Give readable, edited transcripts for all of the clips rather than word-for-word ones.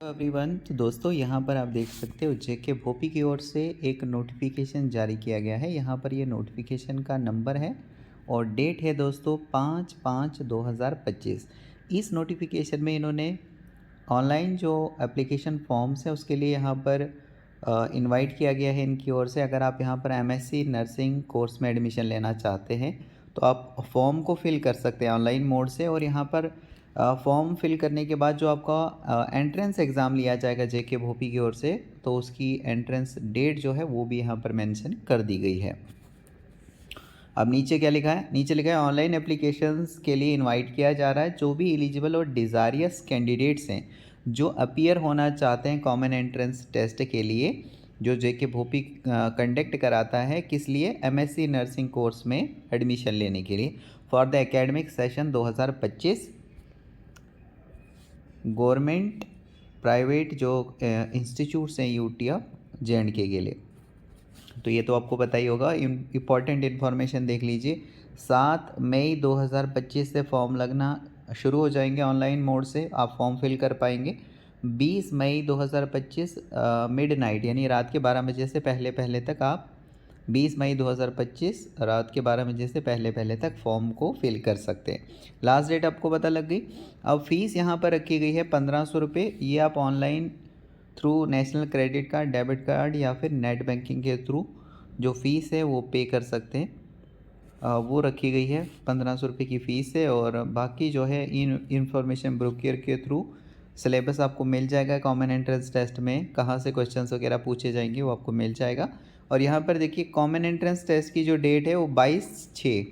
Everyone, तो दोस्तों यहाँ पर आप देख सकते हो जेके भोपी की ओर से एक नोटिफिकेशन जारी किया गया है। यहाँ पर ये नोटिफिकेशन का नंबर है और डेट है दोस्तों 5/5/2025। इस नोटिफिकेशन में इन्होंने ऑनलाइन जो एप्लीकेशन फॉर्म्स है उसके लिए यहाँ पर इनवाइट किया गया है इनकी ओर से। अगर आप यहाँ पर एमएससी नर्सिंग कोर्स में एडमिशन लेना चाहते हैं तो आप फॉर्म को फिल कर सकते हैं ऑनलाइन मोड से। और यहाँ पर फॉर्म फिल करने के बाद जो आपका एंट्रेंस एग्ज़ाम लिया जाएगा जेके भोपी की ओर से, तो उसकी एंट्रेंस डेट जो है वो भी यहाँ पर मेंशन कर दी गई है। अब नीचे क्या लिखा है? नीचे लिखा है ऑनलाइन एप्लीकेशंस के लिए इनवाइट किया जा रहा है जो भी एलिजिबल और डिज़ारियस कैंडिडेट्स हैं जो अपीयर होना चाहते हैं कॉमन एंट्रेंस टेस्ट के लिए जो जेके भोपी कंडक्ट कराता है। किस लिए? एमएससी नर्सिंग कोर्स में एडमिशन लेने के लिए for the academic session 2025। Government private जो इंस्टीट्यूट्स हैं यूटी जे&के के लिए। तो ये तो आपको पता ही होगा। इम्पॉर्टेंट इन्फॉर्मेशन देख लीजिए। 7 मई 2025 से फॉर्म लगना शुरू हो जाएंगे ऑनलाइन मोड से, आप फॉर्म फिल कर पाएंगे। 20 मई 2025 मिडनाइट यानी रात के 12 बजे से पहले पहले तक आप 20 मई 2025 रात के 12 बजे से पहले पहले तक फॉर्म को फिल कर सकते हैं। लास्ट डेट आपको पता लग गई। अब फीस यहाँ पर रखी गई है 1500 रुपये। ये आप online through national credit card, debit card या फिर नेट बैंकिंग के थ्रू जो फ़ीस है वो पे कर सकते हैं। वो रखी गई है 1500 रुपये की फ़ीस है। और बाकी जो है इन इंफॉर्मेशन ब्रोकर के थ्रू सिलेबस आपको मिल जाएगा। कॉमन एंट्रेंस टेस्ट में कहाँ से क्वेश्चंस वगैरह पूछे जाएंगे वो आपको मिल जाएगा। और यहाँ पर देखिए कॉमन एंट्रेंस टेस्ट की जो डेट है वो 22/6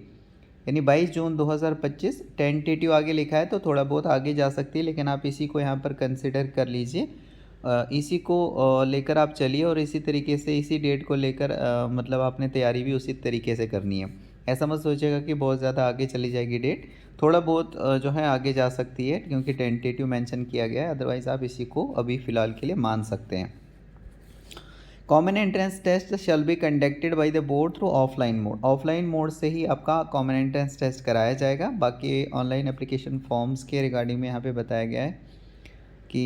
यानी 22 जून 2025। टेंटेटिव आगे लिखा है तो थोड़ा बहुत आगे जा सकती है, लेकिन आप इसी को यहाँ पर कंसिडर कर लीजिए। इसी को लेकर आप चलिए और इसी तरीके से इसी डेट को लेकर मतलब आपने तैयारी भी उसी तरीके से करनी है। ऐसा मत सोचिएगा कि बहुत ज़्यादा आगे चली जाएगी डेट, थोड़ा बहुत जो है आगे जा सकती है क्योंकि टेंटेटिव मेंशन किया गया है। अदरवाइज़ आप इसी को अभी फ़िलहाल के लिए मान सकते हैं। Common entrance test shall be conducted by the board through offline mode. Offline mode से ही आपका कॉमन एंट्रेंस टेस्ट कराया जाएगा। बाकी ऑनलाइन एप्लीकेशन फॉर्म्स के रिगार्डिंग में यहाँ पे बताया गया है कि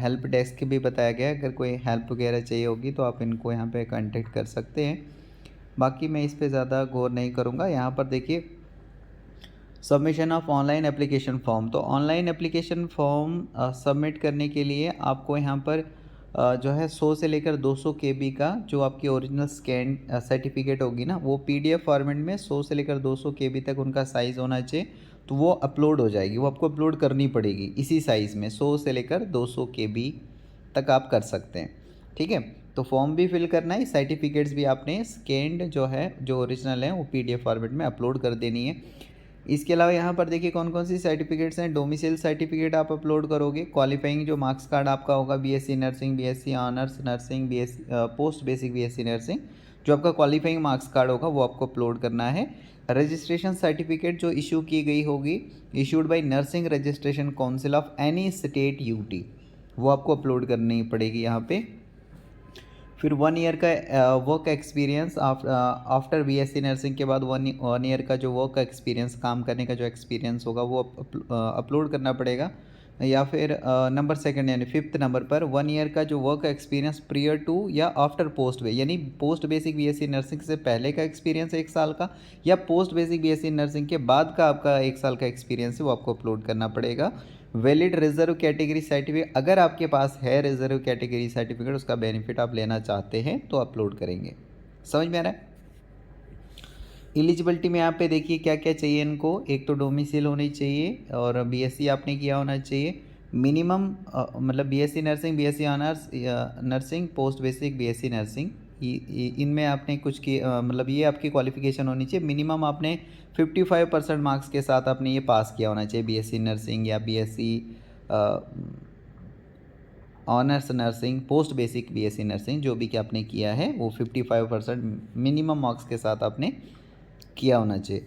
हेल्प डेस्क भी बताया गया है। अगर कोई हेल्प वगैरह चाहिए होगी तो आप इनको यहाँ पे कांटेक्ट कर सकते हैं। बाकी मैं इस पे ज़्यादा गौर नहीं करूँगा। यहाँ पर देखिए submission of online application form. तो ऑनलाइन एप्लीकेशन फॉर्म सबमिट करने के लिए आपको यहाँ पर जो है 100 से लेकर 200 KB का जो आपकी ओरिजिनल स्कैन सर्टिफिकेट होगी ना, वो PDF फॉर्मेट में 100 से लेकर 200 KB तक उनका साइज़ होना चाहिए। तो वो अपलोड हो जाएगी, वो आपको अपलोड करनी पड़ेगी इसी साइज़ में 100 से लेकर 200 KB तक आप कर सकते हैं। ठीक है, तो फॉर्म भी फिल करना है, सर्टिफिकेट्स भी आपने स्कैंड जो है जो ओरिजिनल है वो PDF फॉर्मेट में अपलोड कर देनी है। इसके अलावा यहाँ पर देखिए कौन कौन सी सर्टिफिकेट्स हैं। डोमिसाइल सर्टिफिकेट आप अपलोड करोगे। क्वालिफाइंग जो मार्क्स कार्ड आपका होगा BSc nursing, BSc honours nursing, BSc post basic BSc nursing, जो आपका क्वालिफाइंग मार्क्स कार्ड होगा वो आपको अपलोड करना है। रजिस्ट्रेशन सर्टिफिकेट जो इशू की गई होगी, issued by nursing registration council of any state UT, वो आपको अपलोड करनी पड़ेगी यहाँ पे। फिर 1 ईयर का work experience after BSc nursing के बाद 1 ईयर का जो वर्क एक्सपीरियंस, काम करने का जो एक्सपीरियंस होगा वो अपलोड करना पड़ेगा। या फिर नंबर सेकंड यानी 5th नंबर पर 1 ईयर का जो वर्क एक्सपीरियंस प्रियर टू या आफ्टर पोस्ट यानी पोस्ट बेसिक BSc नर्सिंग से पहले का एक्सपीरियंस 1 साल का, या पोस्ट बेसिक BSc नर्सिंग के बाद का आपका 1 साल का एक्सपीरियंस है वो आपको अपलोड करना पड़ेगा। वैलिड रिजर्व कैटेगरी सर्टिफिकेट, अगर आपके पास है रिजर्व कैटेगरी सर्टिफिकेट, उसका बेनिफिट आप लेना चाहते हैं तो अपलोड करेंगे। समझ में आ रहा है? एलिजिबिलिटी में यहाँ पे देखिए क्या क्या चाहिए इनको। एक तो डोमिसाइल होनी चाहिए और BSc आपने किया होना चाहिए। मिनिमम मतलब BSc nursing, BSc honours nursing, post basic BSc nursing, इनमें आपने कुछ की मतलब ये आपकी क्वालिफिकेशन होनी चाहिए। मिनिमम आपने 55% मार्क्स के साथ आपने ये पास किया होना चाहिए। BSc नर्सिंग या BSc honours nursing, post basic BSc nursing जो भी कि आपने किया है वो 55% मिनिमम मार्क्स के साथ आपने किया होना चाहिए।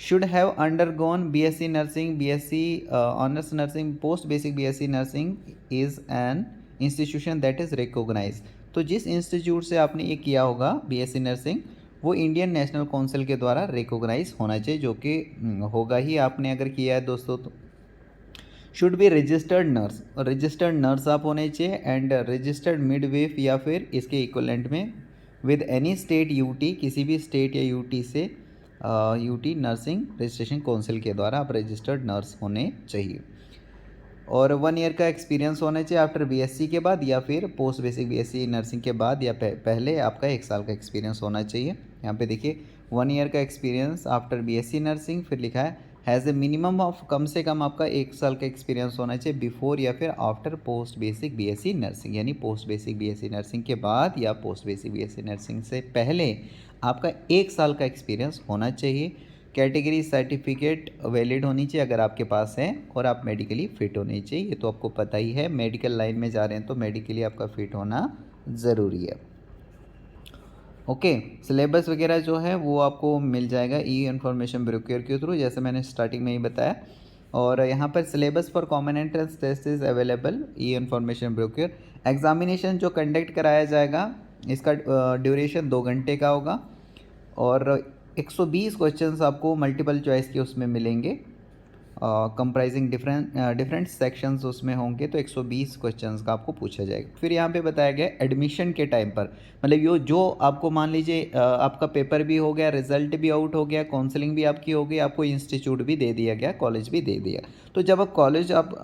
Should have undergone BSc nursing, BSc honours nursing, post basic BSc nursing is an institution that is recognise. तो जिस इंस्टीट्यूट से आपने ये किया होगा BSc नर्सिंग, वो इंडियन नेशनल काउंसिल के द्वारा रिकॉग्नाइज होना चाहिए, जो कि होगा ही आपने अगर किया है दोस्तों तो। शुड बी रजिस्टर्ड नर्स आप होने चाहिए एंड रजिस्टर्ड मिडवाइफ या फिर इसके इक्वलेंट में विद एनी स्टेट यूटी, किसी भी स्टेट या यूटी से यूटी नर्सिंग रजिस्ट्रेशन काउंसिल के द्वारा आप रजिस्टर्ड नर्स होने चाहिए और 1 ईयर का एक्सपीरियंस होना चाहिए आफ्टर बीएससी के बाद या फिर पोस्ट बेसिक बीएससी नर्सिंग के बाद या पहले आपका 1 साल का एक्सपीरियंस होना चाहिए। यहाँ पे देखिए 1 ईयर का एक्सपीरियंस आफ्टर बीएससी नर्सिंग, फिर लिखा है हैज़ ए मिनिमम ऑफ, कम से कम आपका 1 साल का एक्सपीरियंस होना चाहिए बिफोर या फिर after post basic BSc nursing, यानी पोस्ट बेसिक बीएससी नर्सिंग के बाद या पोस्ट बेसिक बीएससी नर्सिंग से पहले आपका 1 साल का एक्सपीरियंस होना चाहिए। कैटेगरी सर्टिफिकेट वैलिड होनी चाहिए अगर आपके पास है और आप मेडिकली फ़िट होने चाहिए, ये तो आपको पता ही है। मेडिकल लाइन में जा रहे हैं तो मेडिकली आपका फ़िट होना ज़रूरी है। ओके, सिलेबस वगैरह जो है वो आपको मिल जाएगा ई इन्फॉर्मेशन ब्रोक्योर के थ्रू, जैसे मैंने स्टार्टिंग में ही बताया। और यहाँ पर syllabus for common entrance test is available e information brochure. Examination जो कंडक्ट कराया जाएगा इसका ड्यूरेशन 2 घंटे का होगा और 120 क्वेश्चंस आपको मल्टीपल चॉइस के उसमें मिलेंगे, कंप्राइजिंग डिफरेंट सेक्शंस उसमें होंगे, तो 120 क्वेश्चंस का आपको पूछा जाएगा। फिर यहाँ पे बताया गया एडमिशन के टाइम पर, मतलब यो जो आपको मान लीजिए आपका पेपर भी हो गया, रिजल्ट भी आउट हो गया, काउंसलिंग भी आपकी हो गई, आपको इंस्टीट्यूट भी दे दिया गया, कॉलेज भी दे दिया, तो जब आप कॉलेज आप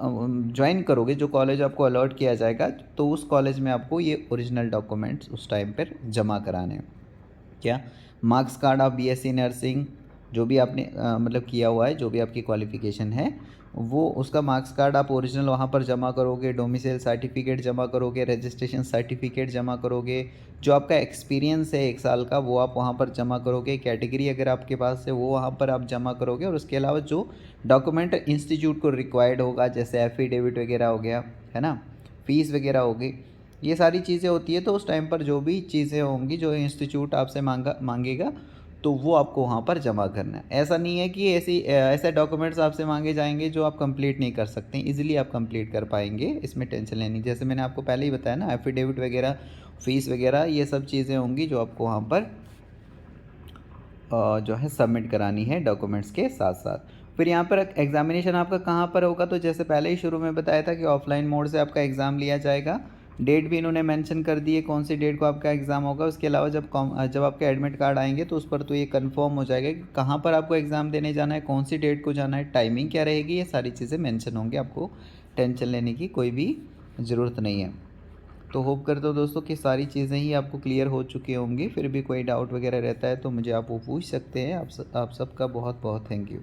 ज्वाइन करोगे, जो कॉलेज आपको अलॉट किया जाएगा, तो उस कॉलेज में आपको ये ओरिजिनल डॉक्यूमेंट्स उस टाइम पर जमा कराने हैं। क्या marks card of BSc nursing, जो भी आपने मतलब किया हुआ है, जो भी आपकी क्वालिफ़िकेशन है, वो उसका मार्क्स कार्ड आप ओरिजिनल वहाँ पर जमा करोगे, डोमिसाइल सर्टिफिकेट जमा करोगे, रजिस्ट्रेशन सर्टिफिकेट जमा करोगे, जो आपका एक्सपीरियंस है 1 साल का वो आप वहाँ पर जमा करोगे, कैटेगरी अगर आपके पास है वो वहाँ पर आप जमा करोगे, और उसके अलावा जो डॉक्यूमेंट इंस्टीट्यूट को रिक्वायर्ड होगा, जैसे एफिडेविट वगैरह हो गया, है ना, फ़ीस वगैरह होगी, ये सारी चीज़ें होती है। तो उस टाइम पर जो भी चीज़ें होंगी जो इंस्टीट्यूट आपसे मांगेगा तो वो आपको वहाँ पर जमा करना है। ऐसा नहीं है कि ऐसे डॉक्यूमेंट्स आपसे मांगे जाएंगे जो आप कंप्लीट नहीं कर सकते, इजीली आप कंप्लीट कर पाएंगे, इसमें टेंशन लेनी। जैसे मैंने आपको पहले ही बताया ना, एफिडेविट वगैरह, फ़ीस वगैरह, ये सब चीज़ें होंगी जो आपको वहाँ पर जो है सबमिट करानी है डॉक्यूमेंट्स के साथ साथ। फिर यहाँ पर एग्जामिनेशन आपका कहाँ पर होगा, तो जैसे पहले ही शुरू में बताया था कि ऑफलाइन मोड से आपका एग्ज़ाम लिया जाएगा। डेट भी इन्होंने मेंशन कर दी है कौन सी डेट को आपका एग्ज़ाम होगा। उसके अलावा जब आपके एडमिट कार्ड आएंगे तो उस पर तो ये कंफर्म हो जाएगा कि कहाँ पर आपको एग्ज़ाम देने जाना है, कौन सी डेट को जाना है, टाइमिंग क्या रहेगी, ये सारी चीज़ें मेंशन होंगी। आपको टेंशन लेने की कोई भी ज़रूरत नहीं है। तो होप करता हूँ दोस्तों कि सारी चीज़ें ही आपको क्लियर हो चुकी होंगी। फिर भी कोई डाउट वगैरह रहता है तो मुझे आप वो पूछ सकते हैं। आप सबका बहुत बहुत थैंक यू।